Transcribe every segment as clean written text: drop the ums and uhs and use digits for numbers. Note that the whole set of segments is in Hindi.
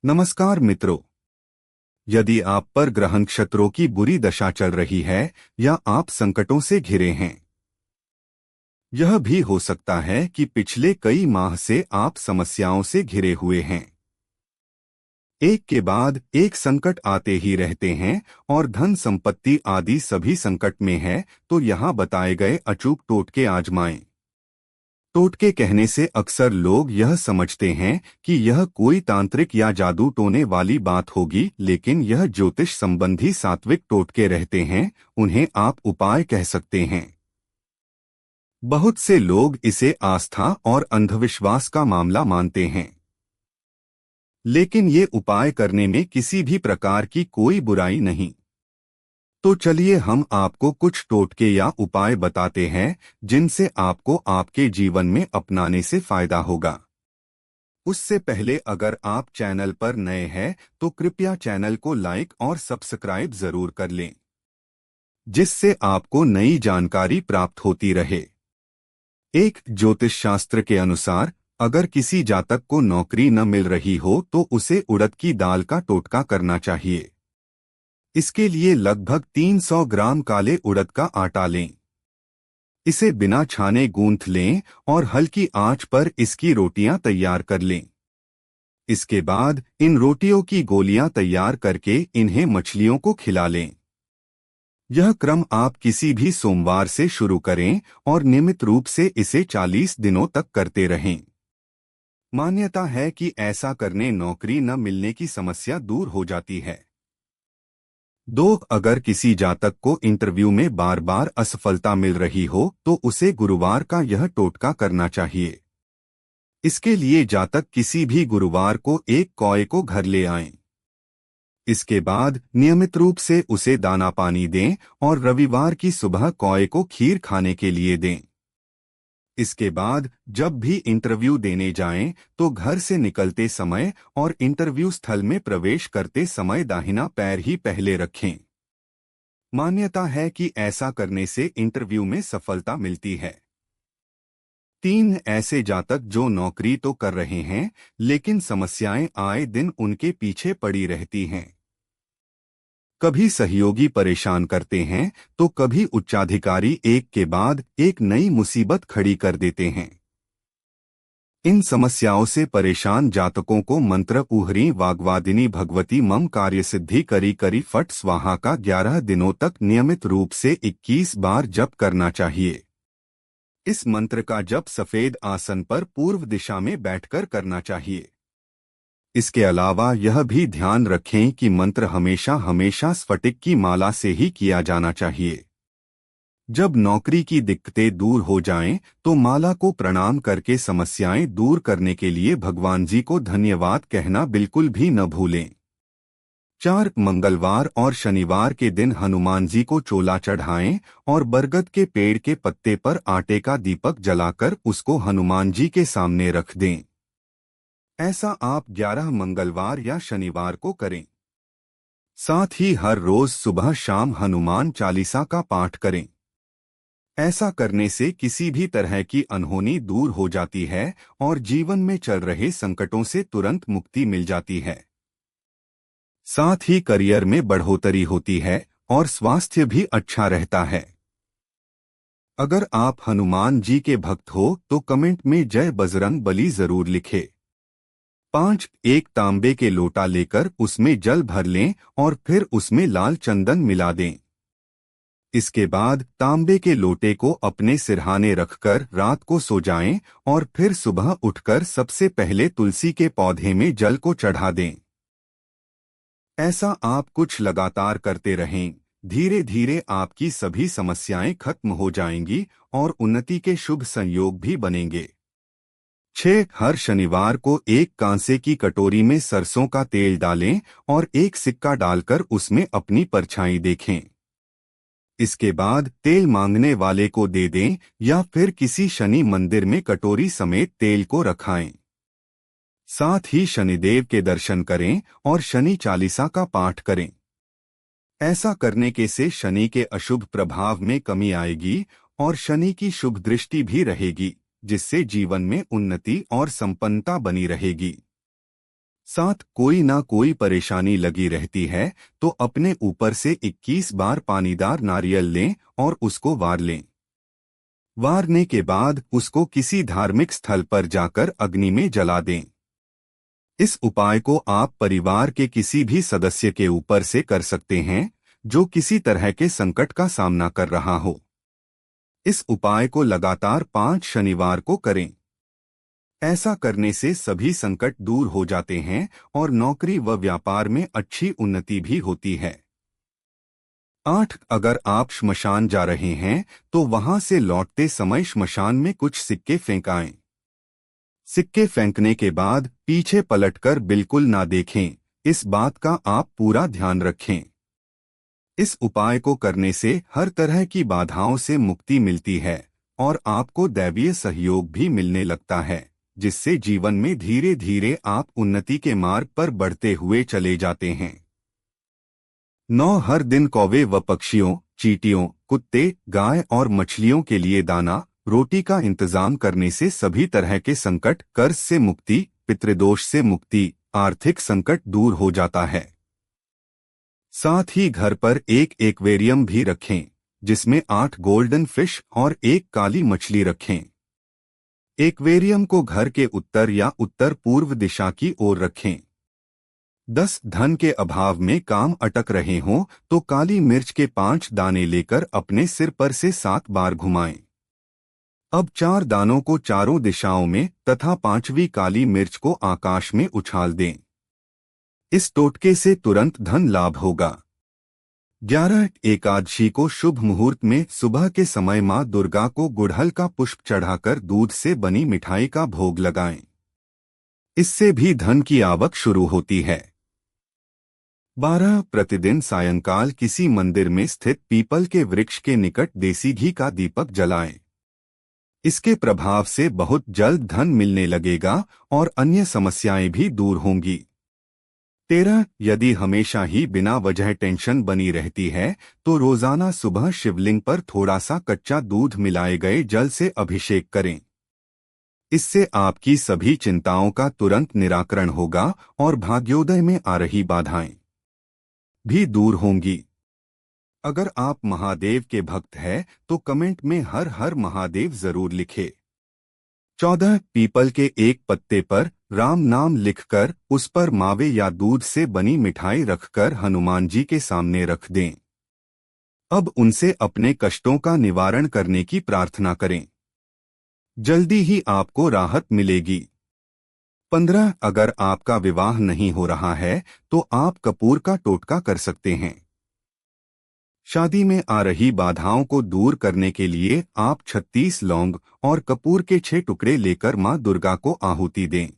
नमस्कार मित्रों। यदि आप पर ग्रह नक्षत्रों की बुरी दशा चल रही है या आप संकटों से घिरे हैं, यह भी हो सकता है कि पिछले कई माह से आप समस्याओं से घिरे हुए हैं। एक के बाद एक संकट आते ही रहते हैं और धन संपत्ति आदि सभी संकट में है, तो यहाँ बताए गए अचूक टोटके आजमाएं। टोटके कहने से अक्सर लोग यह समझते हैं कि यह कोई तांत्रिक या जादू टोने वाली बात होगी, लेकिन यह ज्योतिष संबंधी सात्विक टोटके रहते हैं। उन्हें आप उपाय कह सकते हैं। बहुत से लोग इसे आस्था और अंधविश्वास का मामला मानते हैं, लेकिन ये उपाय करने में किसी भी प्रकार की कोई बुराई नहीं। तो चलिए हम आपको कुछ टोटके या उपाय बताते हैं जिनसे आपको आपके जीवन में अपनाने से फायदा होगा। उससे पहले अगर आप चैनल पर नए हैं तो कृपया चैनल को लाइक और सब्सक्राइब जरूर कर लें, जिससे आपको नई जानकारी प्राप्त होती रहे। एक ज्योतिष शास्त्र के अनुसार अगर किसी जातक को नौकरी न मिल रही हो तो उसे उड़द की दाल का टोटका करना चाहिए। इसके लिए लगभग 300 ग्राम काले उड़द का आटा लें। इसे बिना छाने गूंथ लें और हल्की आंच पर इसकी रोटियां तैयार कर लें। इसके बाद इन रोटियों की गोलियां तैयार करके इन्हें मछलियों को खिला लें। यह क्रम आप किसी भी सोमवार से शुरू करें और नियमित रूप से इसे 40 दिनों तक करते रहें। मान्यता है कि ऐसा करने नौकरी न मिलने की समस्या दूर हो जाती है। 2. अगर किसी जातक को इंटरव्यू में बार बार असफलता मिल रही हो तो उसे गुरुवार का यह टोटका करना चाहिए। इसके लिए जातक किसी भी गुरुवार को एक कौए को घर ले आएं। इसके बाद नियमित रूप से उसे दाना पानी दें और रविवार की सुबह कौए को खीर खाने के लिए दें। इसके बाद जब भी इंटरव्यू देने जाएं तो घर से निकलते समय और इंटरव्यू स्थल में प्रवेश करते समय दाहिना पैर ही पहले रखें। मान्यता है कि ऐसा करने से इंटरव्यू में सफलता मिलती है। 3. ऐसे जातक जो नौकरी तो कर रहे हैं लेकिन समस्याएं आए दिन उनके पीछे पड़ी रहती हैं। कभी सहयोगी परेशान करते हैं तो कभी उच्चाधिकारी एक के बाद एक नई मुसीबत खड़ी कर देते हैं। इन समस्याओं से परेशान जातकों को मंत्र उहरी वाग्वादिनी भगवती मम कार्य सिद्धि करी करी फट स्वाहा का 11 दिनों तक नियमित रूप से 21 बार जप करना चाहिए। इस मंत्र का जप सफेद आसन पर पूर्व दिशा में बैठकर करना चाहिए। इसके अलावा यह भी ध्यान रखें कि मंत्र हमेशा हमेशा स्फटिक की माला से ही किया जाना चाहिए। जब नौकरी की दिक्कतें दूर हो जाएं, तो माला को प्रणाम करके समस्याएं दूर करने के लिए भगवान जी को धन्यवाद कहना बिल्कुल भी न भूलें। 4. मंगलवार और शनिवार के दिन हनुमान जी को चोला चढ़ाएं और बरगद के पेड़ के पत्ते पर आटे का दीपक जलाकर उसको हनुमान जी के सामने रख दें। ऐसा आप 11 मंगलवार या शनिवार को करें। साथ ही हर रोज सुबह शाम हनुमान चालीसा का पाठ करें। ऐसा करने से किसी भी तरह की अनहोनी दूर हो जाती है और जीवन में चल रहे संकटों से तुरंत मुक्ति मिल जाती है। साथ ही करियर में बढ़ोतरी होती है और स्वास्थ्य भी अच्छा रहता है। अगर आप हनुमान जी के भक्त हो तो कमेंट में जय बजरंग बली जरूर लिखें। 5. एक तांबे के लोटा लेकर उसमें जल भर लें और फिर उसमें लाल चंदन मिला दें। इसके बाद तांबे के लोटे को अपने सिरहाने रखकर रात को सो जाएं और फिर सुबह उठकर सबसे पहले तुलसी के पौधे में जल को चढ़ा दें। ऐसा आप कुछ लगातार करते रहें। धीरे धीरे आपकी सभी समस्याएं खत्म हो जाएंगी और उन्नति के शुभ संयोग भी बनेंगे। 6. हर शनिवार को एक कांसे की कटोरी में सरसों का तेल डालें और एक सिक्का डालकर उसमें अपनी परछाई देखें। इसके बाद तेल मांगने वाले को दे दें या फिर किसी शनि मंदिर में कटोरी समेत तेल को रखाएं। साथ ही शनिदेव के दर्शन करें और शनि चालीसा का पाठ करें। ऐसा करने के से शनि के अशुभ प्रभाव में कमी आएगी और शनि की शुभ दृष्टि भी रहेगी, जिससे जीवन में उन्नति और संपन्नता बनी रहेगी। साथ कोई ना कोई परेशानी लगी रहती है तो अपने ऊपर से 21 बार पानीदार नारियल लें और उसको वार लें। वारने के बाद उसको किसी धार्मिक स्थल पर जाकर अग्नि में जला दें। इस उपाय को आप परिवार के किसी भी सदस्य के ऊपर से कर सकते हैं जो किसी तरह के संकट का सामना कर रहा हो। इस उपाय को लगातार 5 शनिवार को करें। ऐसा करने से सभी संकट दूर हो जाते हैं और नौकरी व व्यापार में अच्छी उन्नति भी होती है। 8. अगर आप श्मशान जा रहे हैं तो वहां से लौटते समय श्मशान में कुछ सिक्के फेंक आएं। सिक्के फेंकने के बाद पीछे पलटकर बिल्कुल ना देखें, इस बात का आप पूरा ध्यान रखें। इस उपाय को करने से हर तरह की बाधाओं से मुक्ति मिलती है और आपको दैवीय सहयोग भी मिलने लगता है, जिससे जीवन में धीरे धीरे आप उन्नति के मार्ग पर बढ़ते हुए चले जाते हैं। 9. हर दिन कौवे व पक्षियों, चींटियों, कुत्ते, गाय और मछलियों के लिए दाना, रोटी का इंतजाम करने से सभी तरह के संकट, कर्ज से मुक्ति, पितृदोष से मुक्ति, आर्थिक संकट दूर हो जाता है। साथ ही घर पर एक एक्वेरियम भी रखें जिसमें 8 गोल्डन फिश और एक काली मछली रखें। एक्वेरियम को घर के उत्तर या उत्तर पूर्व दिशा की ओर रखें। 10. धन के अभाव में काम अटक रहे हों तो काली मिर्च के 5 दाने लेकर अपने सिर पर से 7 बार घुमाएं। अब 4 दानों को चारों दिशाओं में तथा 5वीं काली मिर्च को आकाश में उछाल दें। इस टोटके से तुरंत धन लाभ होगा। 11. एकादशी को शुभ मुहूर्त में सुबह के समय मां दुर्गा को गुड़हल का पुष्प चढ़ाकर दूध से बनी मिठाई का भोग लगाएं। इससे भी धन की आवक शुरू होती है। 12. प्रतिदिन सायंकाल किसी मंदिर में स्थित पीपल के वृक्ष के निकट देसी घी का दीपक जलाएं। इसके प्रभाव से बहुत जल्द धन मिलने लगेगा और अन्य समस्याएं भी दूर होंगी। 13. यदि हमेशा ही बिना वजह टेंशन बनी रहती है तो रोजाना सुबह शिवलिंग पर थोड़ा सा कच्चा दूध मिलाए गए जल से अभिषेक करें। इससे आपकी सभी चिंताओं का तुरंत निराकरण होगा और भाग्योदय में आ रही बाधाएं भी दूर होंगी। अगर आप महादेव के भक्त हैं तो कमेंट में हर हर महादेव जरूर लिखें। 14. पीपल के एक पत्ते पर राम नाम लिखकर उस पर मावे या दूध से बनी मिठाई रखकर हनुमान जी के सामने रख दें। अब उनसे अपने कष्टों का निवारण करने की प्रार्थना करें। जल्दी ही आपको राहत मिलेगी। 15. अगर आपका विवाह नहीं हो रहा है तो आप कपूर का टोटका कर सकते हैं। शादी में आ रही बाधाओं को दूर करने के लिए आप 36 लौंग और कपूर के 6 टुकड़े लेकर मां दुर्गा को आहुति दें।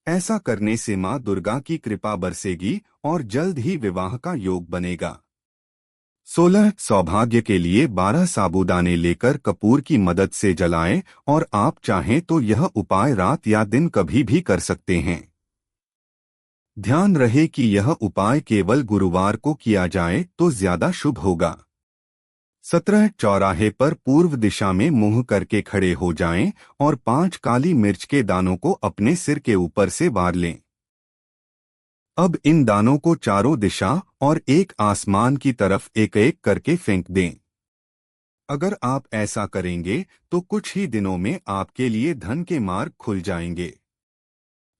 ऐसा करने से मां दुर्गा की कृपा बरसेगी और जल्द ही विवाह का योग बनेगा। 16. सौभाग्य के लिए 12 साबूदाने लेकर कपूर की मदद से जलाएं और आप चाहें तो यह उपाय रात या दिन कभी भी कर सकते हैं। ध्यान रहे कि यह उपाय केवल गुरुवार को किया जाए तो ज्यादा शुभ होगा। 17. चौराहे पर पूर्व दिशा में मुंह करके खड़े हो जाएं और 5 काली मिर्च के दानों को अपने सिर के ऊपर से वार लें। अब इन दानों को चारों दिशा और एक आसमान की तरफ एक एक करके फेंक दें। अगर आप ऐसा करेंगे तो कुछ ही दिनों में आपके लिए धन के मार्ग खुल जाएंगे।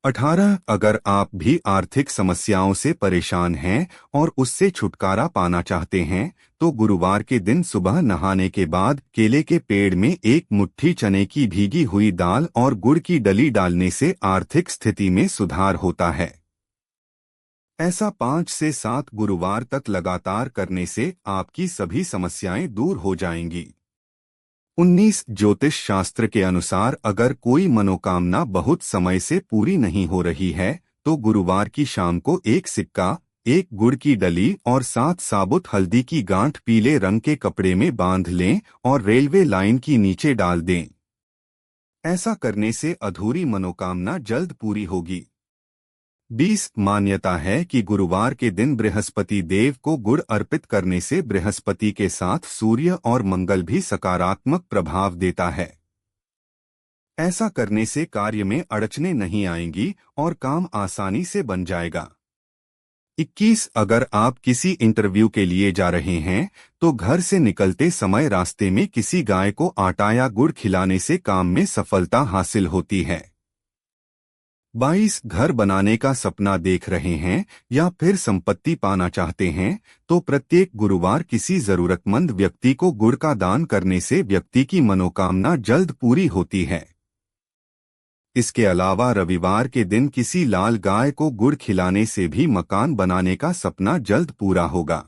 18. अगर आप भी आर्थिक समस्याओं से परेशान हैं और उससे छुटकारा पाना चाहते हैं तो गुरुवार के दिन सुबह नहाने के बाद केले के पेड़ में एक मुट्ठी चने की भीगी हुई दाल और गुड़ की डली डालने से आर्थिक स्थिति में सुधार होता है। ऐसा 5 से 7 गुरुवार तक लगातार करने से आपकी सभी समस्याएं दूर हो जाएंगी। 19. ज्योतिष शास्त्र के अनुसार अगर कोई मनोकामना बहुत समय से पूरी नहीं हो रही है तो गुरुवार की शाम को एक सिक्का, एक गुड़ की डली और 7 साबुत हल्दी की गांठ पीले रंग के कपड़े में बांध लें और रेलवे लाइन की नीचे डाल दें। ऐसा करने से अधूरी मनोकामना जल्द पूरी होगी। 20. मान्यता है कि गुरुवार के दिन बृहस्पति देव को गुड़ अर्पित करने से बृहस्पति के साथ सूर्य और मंगल भी सकारात्मक प्रभाव देता है। ऐसा करने से कार्य में अड़चनें नहीं आएंगी और काम आसानी से बन जाएगा। 21 अगर आप किसी इंटरव्यू के लिए जा रहे हैं तो घर से निकलते समय रास्ते में किसी गाय को आटा या गुड़ खिलाने से काम में सफलता हासिल होती है। 22 घर बनाने का सपना देख रहे हैं या फिर संपत्ति पाना चाहते हैं तो प्रत्येक गुरुवार किसी जरूरतमंद व्यक्ति को गुड़ का दान करने से व्यक्ति की मनोकामना जल्द पूरी होती है। इसके अलावा रविवार के दिन किसी लाल गाय को गुड़ खिलाने से भी मकान बनाने का सपना जल्द पूरा होगा।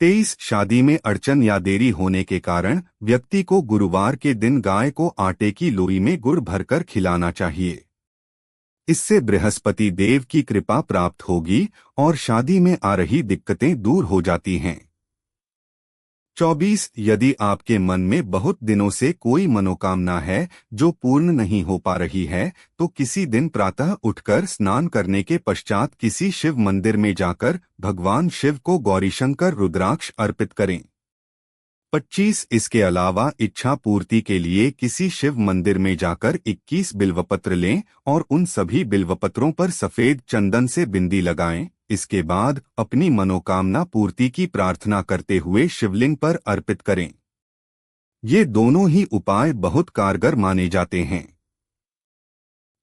23 शादी में अड़चन या देरी होने के कारण व्यक्ति को गुरुवार के दिन गाय को आटे की लोई में गुड़ भरकर खिलाना चाहिए। इससे बृहस्पति देव की कृपा प्राप्त होगी और शादी में आ रही दिक्कतें दूर हो जाती हैं। 24 यदि आपके मन में बहुत दिनों से कोई मनोकामना है जो पूर्ण नहीं हो पा रही है तो किसी दिन प्रातः उठकर स्नान करने के पश्चात किसी शिव मंदिर में जाकर भगवान शिव को गौरीशंकर रुद्राक्ष अर्पित करें। 25 इसके अलावा इच्छा पूर्ति के लिए किसी शिव मंदिर में जाकर 21 बिल्वपत्र लें और उन सभी बिल्वपत्रों पर सफेद चंदन से बिंदी लगाएं। इसके बाद अपनी मनोकामना पूर्ति की प्रार्थना करते हुए शिवलिंग पर अर्पित करें। ये दोनों ही उपाय बहुत कारगर माने जाते हैं।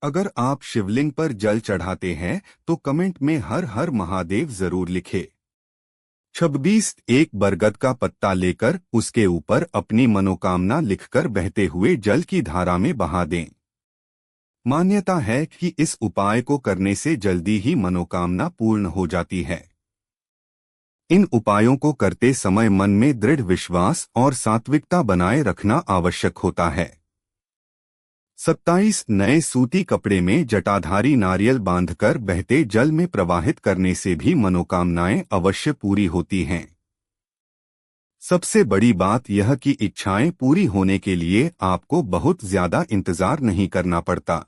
अगर आप शिवलिंग पर जल चढ़ाते हैं तो कमेंट में हर हर महादेव जरूर लिखें। 26 एक बरगद का पत्ता लेकर उसके ऊपर अपनी मनोकामना लिखकर बहते हुए जल की धारा में बहा दें। मान्यता है कि इस उपाय को करने से जल्दी ही मनोकामना पूर्ण हो जाती है। इन उपायों को करते समय मन में दृढ़ विश्वास और सात्विकता बनाए रखना आवश्यक होता है। 27 नए सूती कपड़े में जटाधारी नारियल बांधकर बहते जल में प्रवाहित करने से भी मनोकामनाएं अवश्य पूरी होती हैं। सबसे बड़ी बात यह कि इच्छाएं पूरी होने के लिए आपको बहुत ज्यादा इंतजार नहीं करना पड़ता।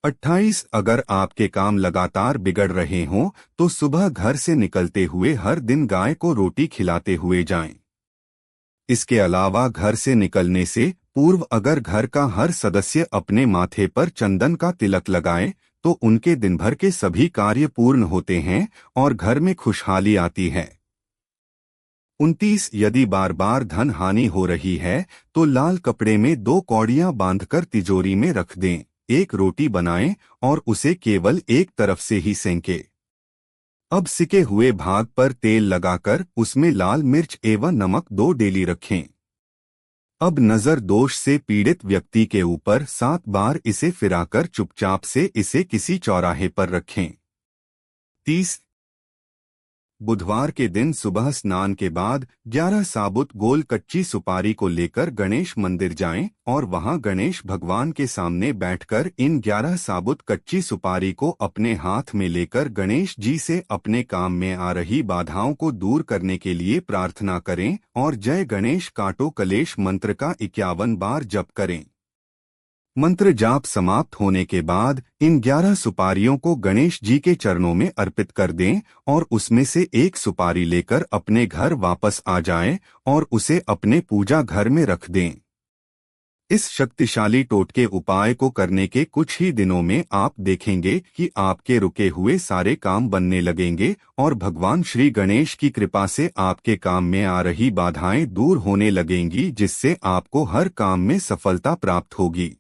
28 अगर आपके काम लगातार बिगड़ रहे हों तो सुबह घर से निकलते हुए हर दिन गाय को रोटी खिलाते हुए जाएं। इसके अलावा घर से निकलने से पूर्व अगर घर का हर सदस्य अपने माथे पर चंदन का तिलक लगाए तो उनके दिन भर के सभी कार्य पूर्ण होते हैं और घर में खुशहाली आती है। 29 यदि बार बार धन हानि हो रही है तो लाल कपड़े में 2 कौड़ियां बांधकर तिजोरी में रख दें। एक रोटी बनाएं और उसे केवल एक तरफ से ही सेंकें। अब सिके हुए भाग पर तेल लगाकर उसमें लाल मिर्च एवं नमक 2 डेली रखें। अब नजर दोष से पीड़ित व्यक्ति के ऊपर 7 बार इसे फिराकर चुपचाप से इसे किसी चौराहे पर रखें। 30 बुधवार के दिन सुबह स्नान के बाद 11 साबुत गोल कच्ची सुपारी को लेकर गणेश मंदिर जाएं और वहां गणेश भगवान के सामने बैठकर इन 11 साबुत कच्ची सुपारी को अपने हाथ में लेकर गणेश जी से अपने काम में आ रही बाधाओं को दूर करने के लिए प्रार्थना करें और जय गणेश काटो कलेश मंत्र का 51 बार जप करें। मंत्र जाप समाप्त होने के बाद इन 11 सुपारियों को गणेश जी के चरणों में अर्पित कर दें और उसमें से एक सुपारी लेकर अपने घर वापस आ जाएं और उसे अपने पूजा घर में रख दें। इस शक्तिशाली टोटके उपाय को करने के कुछ ही दिनों में आप देखेंगे कि आपके रुके हुए सारे काम बनने लगेंगे और भगवान श्री गणेश की कृपा से आपके काम में आ रही बाधाएं दूर होने लगेंगी, जिससे आपको हर काम में सफलता प्राप्त होगी।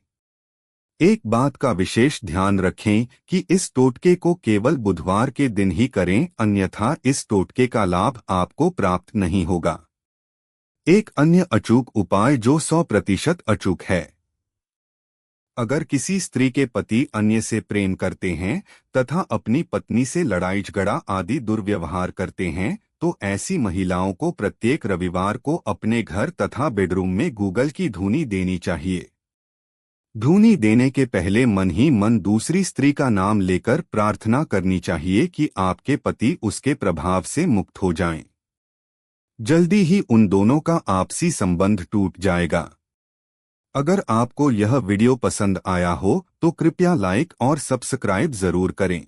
एक बात का विशेष ध्यान रखें कि इस टोटके को केवल बुधवार के दिन ही करें, अन्यथा इस टोटके का लाभ आपको प्राप्त नहीं होगा। एक अन्य अचूक उपाय जो 100% अचूक है। अगर किसी स्त्री के पति अन्य से प्रेम करते हैं तथा अपनी पत्नी से लड़ाई झगड़ा आदि दुर्व्यवहार करते हैं तो ऐसी महिलाओं को प्रत्येक रविवार को अपने घर तथा बेडरूम में गूगल की धूनी देनी चाहिए। धूनी देने के पहले मन ही मन दूसरी स्त्री का नाम लेकर प्रार्थना करनी चाहिए कि आपके पति उसके प्रभाव से मुक्त हो जाएं। जल्दी ही उन दोनों का आपसी संबंध टूट जाएगा। अगर आपको यह वीडियो पसंद आया हो तो कृपया लाइक और सब्सक्राइब जरूर करें।